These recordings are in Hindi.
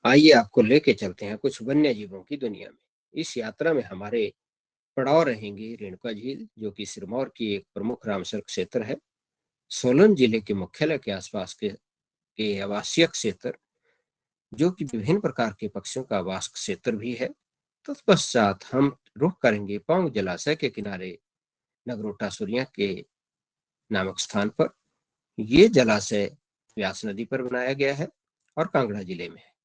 आइए आपको लेके चलते हैं कुछ वन्य जीवों की दुनिया में। इस यात्रा में हमारे पड़ाव रहेंगे रेणुका झील, जो कि सिरमौर की एक प्रमुख रामसर क्षेत्र है। सोलन जिले के मुख्यालय के आसपास के आवासीय क्षेत्र, जो कि विभिन्न प्रकार के पक्षियों का आवास क्षेत्र भी है। तत्पश्चात हम रुख करेंगे पांग जलाशय के किनारे नगरोटा सूर्या के नामक स्थान पर। ये जलाशय व्यास नदी पर बनाया गया है और कांगड़ा जिले में है।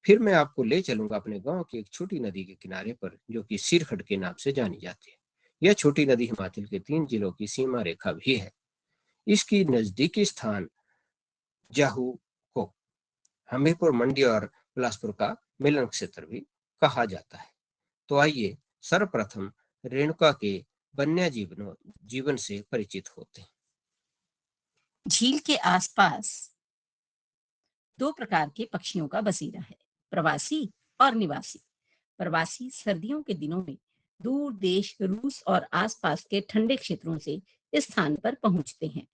फिर मैं आपको ले चलूंगा अपने गांव की एक छोटी नदी के किनारे पर, जो कि सिरखड़ के नाम से जानी जाती है। यह छोटी नदी हिमाचल के 3 जिलों की सीमा रेखा भी है। इसकी नजदीकी स्थान जाहू को हमीरपुर, मंडी और बिलासपुर का मिलन क्षेत्र भी कहा जाता है। तो आइए सर्वप्रथम रेणुका के वन्य जीवन से परिचित होते हैं। झील के आसपास दो प्रकार के पक्षियों का बसेरा है, प्रवासी और निवासी। प्रवासी सर्दियों के दिनों में दूर देश, रूस और आसपास के ठंडे क्षेत्रों से इस स्थान पर पहुंचते हैं,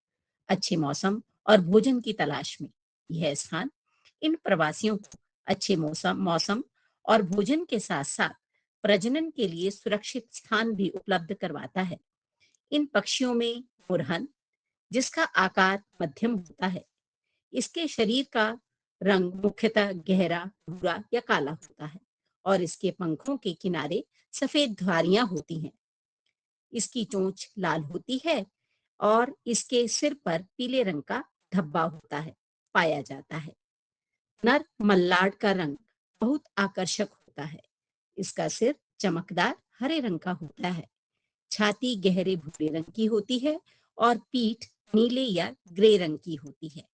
अच्छे मौसम और भोजन की तलाश में। यह स्थान इन प्रवासियों को अच्छे मौसम मौसम और भोजन के साथ साथ प्रजनन के लिए सुरक्षित स्थान भी उपलब्ध करवाता है। इन पक्षियों में मुरहन, जिसका आकार मध्यम होता है, इसके शरीर का रंग मुख्यतः गहरा भूरा या काला होता है और इसके पंखों के किनारे सफेद धारियां होती हैं। इसकी चोंच लाल होती है और इसके सिर पर पीले रंग का धब्बा होता है पाया जाता है। नर मल्लाड का रंग बहुत आकर्षक होता है। इसका सिर चमकदार हरे रंग का होता है, छाती गहरे भूरे रंग की होती है और पीठ नीले या ग्रे रंग की होती है।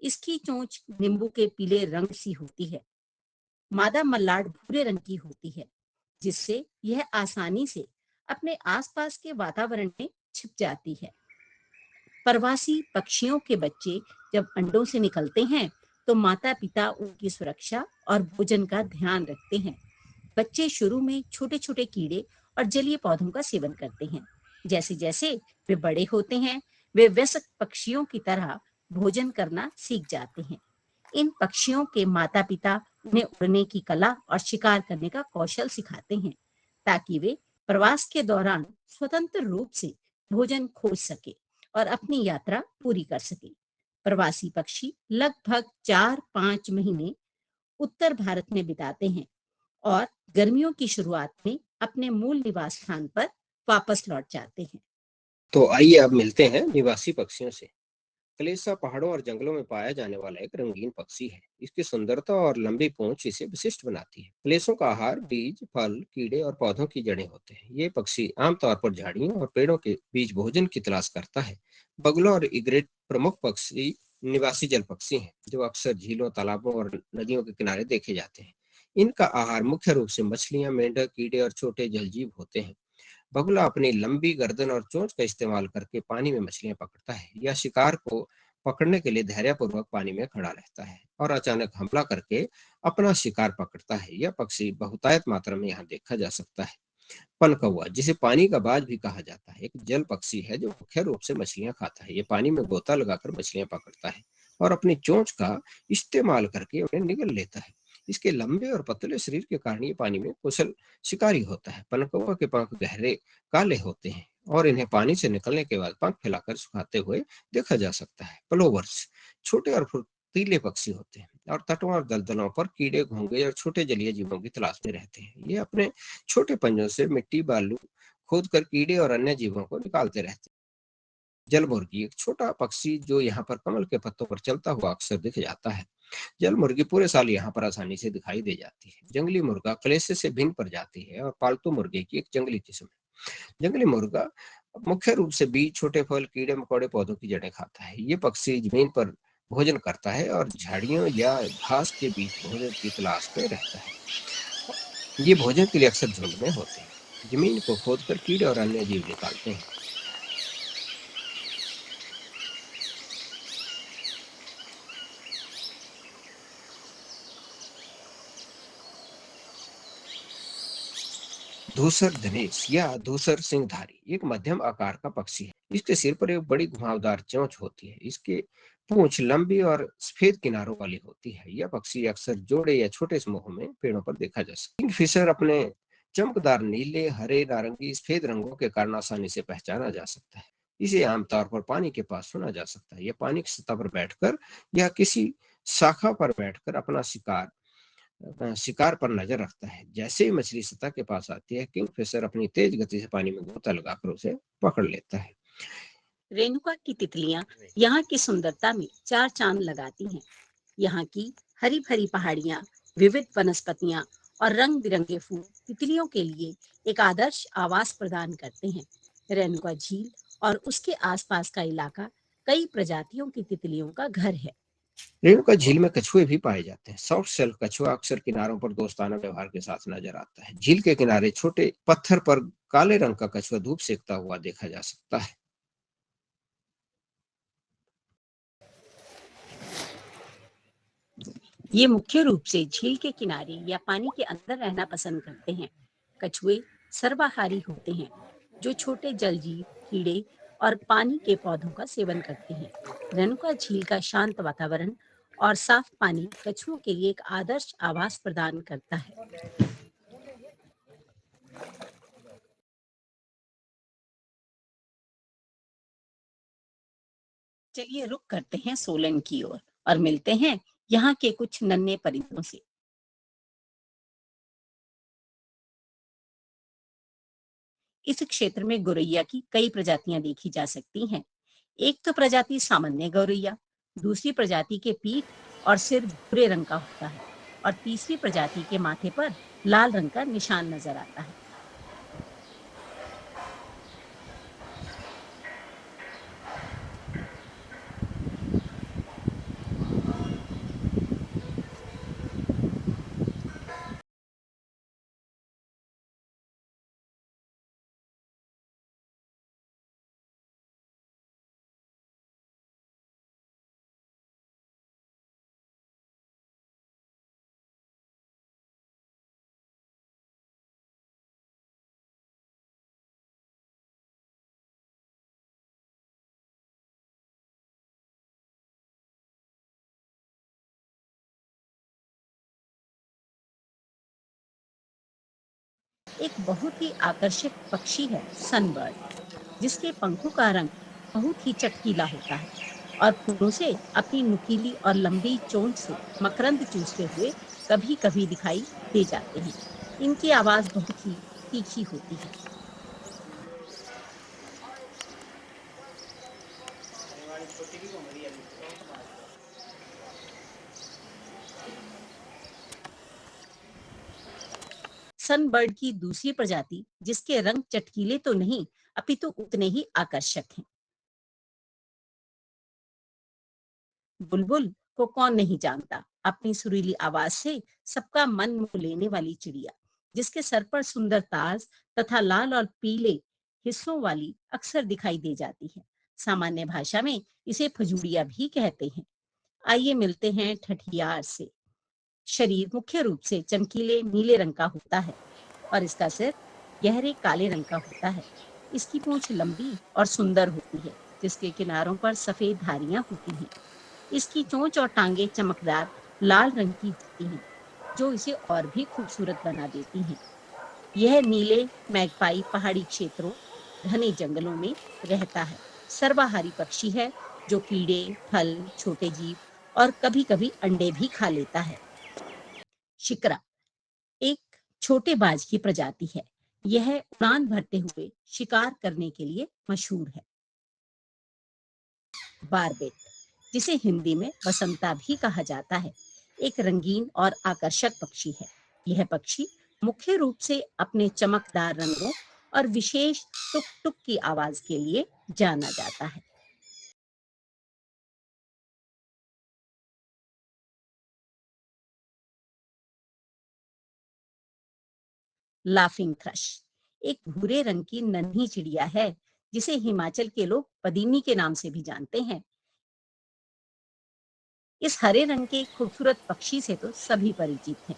इसकी चोंच नींबू के पीले रंग सी होती है। मादा मल्लाड भूरे रंग की होती है, जिससे यह आसानी से अपने आसपास के वातावरण में छिप जाती है। प्रवासी पक्षियों के बच्चे जब अंडों से निकलते हैं, तो माता पिता उनकी सुरक्षा और भोजन का ध्यान रखते हैं। बच्चे शुरू में छोटे छोटे कीड़े और जलीय पौधों का सेवन करते हैं। जैसे जैसे वे बड़े होते हैं, वे वयस्क पक्षियों की तरह भोजन करना सीख जाते हैं। इन पक्षियों के माता पिता उन्हें उड़ने की कला और शिकार करने का कौशल सिखाते हैं, ताकि वे प्रवास के दौरान स्वतंत्र रूप से भोजन खोज सके और अपनी यात्रा पूरी कर सके। प्रवासी पक्षी लगभग 4-5 महीने उत्तर भारत में बिताते हैं और गर्मियों की शुरुआत में अपने मूल निवास स्थान पर वापस लौट जाते हैं। तो आइए अब मिलते हैं निवासी पक्षियों से। कलेसा पहाड़ों और जंगलों में पाया जाने वाला एक रंगीन पक्षी है। इसकी सुंदरता और लंबी पूंछ इसे विशिष्ट बनाती है। कलेसों का आहार बीज, फल, कीड़े और पौधों की जड़ें होते हैं। ये पक्षी आमतौर पर झाड़ियों और पेड़ों के बीच भोजन की तलाश करता है। बगुला और इग्रेट प्रमुख पक्षी निवासी जल पक्षी हैं, जो अक्सर झीलों, तालाबों और नदियों के किनारे देखे जाते हैं। इनका आहार मुख्य रूप से मछलियां, मेंढक, कीड़े और छोटे जलजीव होते हैं। बगुला अपनी लंबी गर्दन और चोंच का इस्तेमाल करके पानी में मछलियां पकड़ता है। यह शिकार को पकड़ने के लिए धैर्यपूर्वक पानी में खड़ा रहता है और अचानक हमला करके अपना शिकार पकड़ता है। यह पक्षी बहुतायत मात्रा में यहाँ देखा जा सकता है। पनकौआ, जिसे पानी का बाज भी कहा जाता है, एक जल पक्षी है जो मुख्य रूप से मछलियां खाता है। ये पानी में गोता लगाकर मछलियां पकड़ता है और अपनी चोंच का इस्तेमाल करके उन्हें निगल लेता है। इसके लंबे और पतले शरीर के कारण ये पानी में कुशल शिकारी होता है। पनकौआ के पंख गहरे काले होते हैं और इन्हें पानी से निकलने के बाद पंख फैलाकर सुखाते हुए देखा जा सकता है। प्लोवर्स छोटे और फुर्तीले पक्षी होते हैं और तटों और दलदलों पर कीड़े, घोंगे और छोटे जलीय जीवों की तलाश में रहते हैं। ये अपने छोटे पंजों से मिट्टी, बालू खोदकर कीड़े और अन्य जीवों को निकालते रहते हैं। जल मुर्गी एक छोटा पक्षी जो यहाँ पर कमल के पत्तों पर चलता हुआ अक्सर दिख जाता है। जल मुर्गी पूरे साल यहाँ पर आसानी से दिखाई दे जाती है। जंगली मुर्गा कलेसे से भिन्न प्रजाति है और पालतू मुर्गे की एक जंगली किस्म है। जंगली मुर्गा मुख्य रूप से बीज, छोटे फल, कीड़े मकोड़े, पौधों की जड़ें खाता है। ये पक्षी जमीन पर भोजन करता है और झाड़ियों या घास के बीच भोजन की तलाश में रहता है। ये भोजन के लिए अक्सर झुंड में होते हैं। जमीन को खोदकर कीड़े और अन्य जीव निकालते हैं। धूसर धनेश या धूसर सिंहधारी एक मध्यम आकार का पक्षी है। इसके सिर पर एक बड़ी घुमावदार चोंच होती है। इसके पूंछ लंबी और सफेद किनारों वाली होती है। यह पक्षी अक्सर जोड़े या छोटे समूहों में पेड़ों पर देखा जा सकता है। किंगफिशर अपने चमकदार नीले, हरे, नारंगी, सफेद रंगों के कारण आसानी से पहचाना जा सकता है। इसे आमतौर पर पानी के पास सुना जा सकता है। यह पानी की सतह पर बैठकर या किसी शाखा पर बैठकर अपना शिकार पर नजर रखता है। जैसे ही मछली सतह के पास आती है, किंगफिशर अपनी तेज गति से पानी में गोता लगाकर उसे पकड़ लेता है। रेणुका की तितलियां यहाँ की सुंदरता में चार चांद लगाती हैं। यहाँ की हरी भरी पहाड़ियां, विविध वनस्पतियां और रंग बिरंगे फूल तितलियों के लिए एक आदर्श आवास प्रदान करते हैं। रेणुका झील और उसके आसपास का इलाका कई प्रजातियों की तितलियों का घर है। रेणुका झील में कछुए भी पाए जाते हैं। सॉफ्ट शेल कछुआ अक्सर किनारों पर दोस्ताना व्यवहार के साथ नजर आता है। झील के किनारे छोटे पत्थर पर काले रंग का कछुआ धूप सेकता हुआ देखा जा सकता है। ये मुख्य रूप से झील के किनारे या पानी के अंदर रहना पसंद करते हैं। कछुए सर्वाहारी होते हैं, जो छोटे जलजीव, कीड़े और पानी के पौधों का सेवन करते हैं। रेणुका झील का शांत वातावरण और साफ पानी कछुओं के लिए एक आदर्श आवास प्रदान करता है। चलिए रुक करते हैं सोलन की ओर और मिलते हैं यहाँ के कुछ नन्हे परिंदों से। इस क्षेत्र में गौरैया की कई प्रजातियां देखी जा सकती हैं। एक तो प्रजाति सामान्य गौरैया, दूसरी प्रजाति के पीठ और सिर भूरे रंग का होता है और तीसरी प्रजाति के माथे पर लाल रंग का निशान नजर आता है। एक बहुत ही आकर्षक पक्षी है सनबर्ड, जिसके पंखों का रंग बहुत ही चटकीला होता है और फूलों से अपनी नुकीली और लंबी चोंच से मकरंद चूसते हुए कभी कभी दिखाई दे जाते हैं। इनकी आवाज बहुत ही तीखी होती है। सनबर्ड की दूसरी प्रजाति, जिसके रंग चटकीले तो नहीं अपितु उतने ही आकर्षक हैं। बुलबुल को कौन नहीं जानता, अपनी सुरीली आवाज से सबका मन मोह लेने वाली चिड़िया, जिसके सर पर सुंदर ताज तथा लाल और पीले हिस्सों वाली अक्सर दिखाई दे जाती है। सामान्य भाषा में इसे फजूड़िया भी कहते हैं। आइए मिलते हैं ठठियार से। शरीर मुख्य रूप से चमकीले नीले रंग का होता है और इसका सिर गहरे काले रंग का होता है। इसकी पूंछ लंबी और सुंदर होती है, जिसके किनारों पर सफेद धारियां होती हैं। इसकी चोंच और टांगे चमकदार लाल रंग की होती हैं, जो इसे और भी खूबसूरत बना देती हैं। यह नीले मैगपाई पहाड़ी क्षेत्रों, घने जंगलों में रहता है। सर्वाहारी पक्षी है, जो कीड़े, फल, छोटे जीव और कभी-कभी अंडे भी खा लेता है। शिकरा एक छोटे बाज की प्रजाति है। यह उड़ान भरते हुए शिकार करने के लिए मशहूर है। बारबेट, जिसे हिंदी में बसंता भी कहा जाता है, एक रंगीन और आकर्षक पक्षी है। यह पक्षी मुख्य रूप से अपने चमकदार रंगों और विशेष टुक टुक की आवाज के लिए जाना जाता है। लाफिंग थ्रश एक भूरे रंग की नन्ही चिड़िया है, जिसे हिमाचल के लोग पदीनी के नाम से भी जानते हैं। इस हरे रंग के खूबसूरत पक्षी से तो सभी परिचित हैं।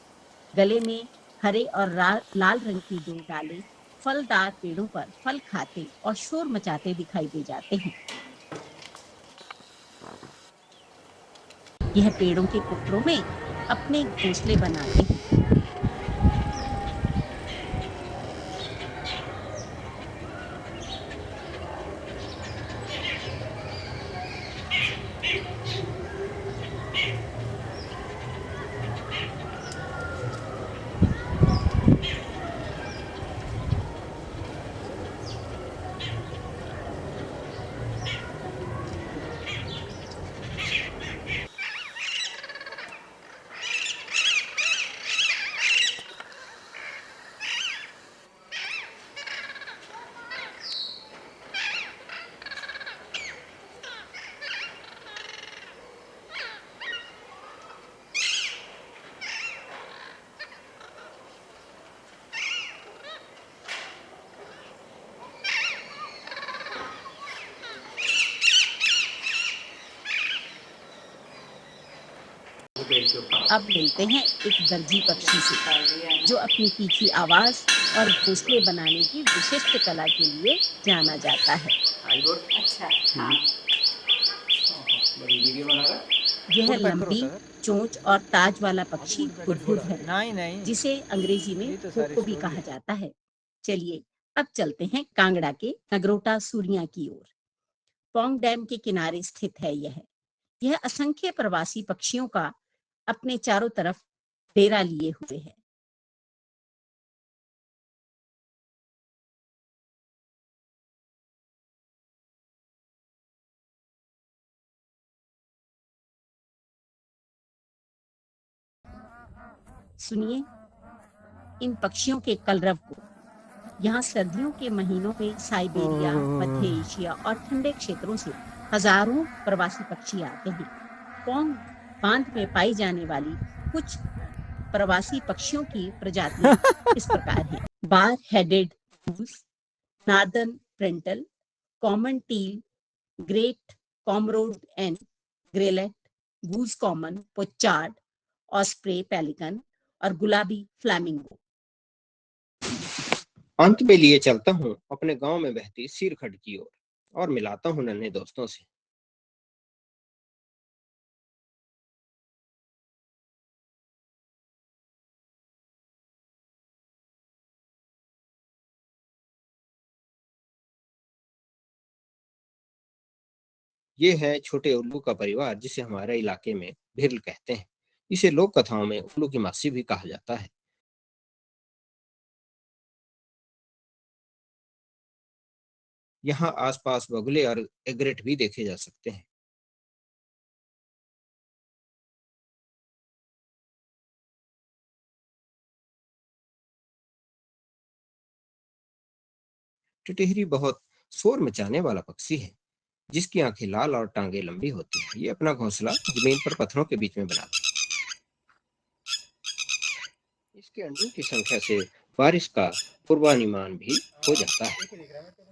गले में हरे और लाल रंग की दो डाले फलदार पेड़ों पर फल खाते और शोर मचाते दिखाई दे जाते हैं। यह पेड़ों के कोपरों में अपने घोंसले बनाते हैं। अब मिलते हैं एक दर्जी पक्षी से, जो अपनी तीखी आवाज और घोंसले बनाने की विशिष्ट कला के लिए जाना जाता है। अच्छा, हाँ। यह लंबी चोंच और ताज वाला पक्षी हुदहुद है, जिसे अंग्रेजी में कोको भी कहा जाता है। चलिए अब चलते हैं कांगड़ा के नगरोटा सूरियां की ओर। पोंग डैम के किनारे स्थित है यह असंख्य प्रवासी पक्षियों का अपने चारों तरफ डेरा लिए हुए है। सुनिए इन पक्षियों के कलरव को। यहाँ सर्दियों के महीनों में साइबेरिया, मध्य एशिया और ठंडे क्षेत्रों से हजारों प्रवासी पक्षी आते हैं। पोंग बांध में पाई जाने वाली कुछ प्रवासी पक्षियों की प्रजातियां इस प्रकार हैं: bar headed goose, northern pintail, common teal, great cormorant and greylag, goose common, pochard, osprey pelican और गुलाबी फ्लैमिंगो। अंत में लिए चलता हूँ अपने गांव में बहती सिरखड़ की ओर और मिलाता हूँ नन्हे दोस्तों से। ये है छोटे उल्लू का परिवार, जिसे हमारे इलाके में भिरल कहते हैं। इसे लोक कथाओं में उल्लू की मासी भी कहा जाता है। यहाँ आसपास बगुले और एग्रेट भी देखे जा सकते हैं। टिटहरी बहुत शोर मचाने वाला पक्षी है, जिसकी आंखें लाल और टांगे लंबी होती हैं। ये अपना घोंसला जमीन पर पत्थरों के बीच में बनाता है। इसके अंडों की संख्या से बारिश का पूर्वानुमान भी हो जाता है।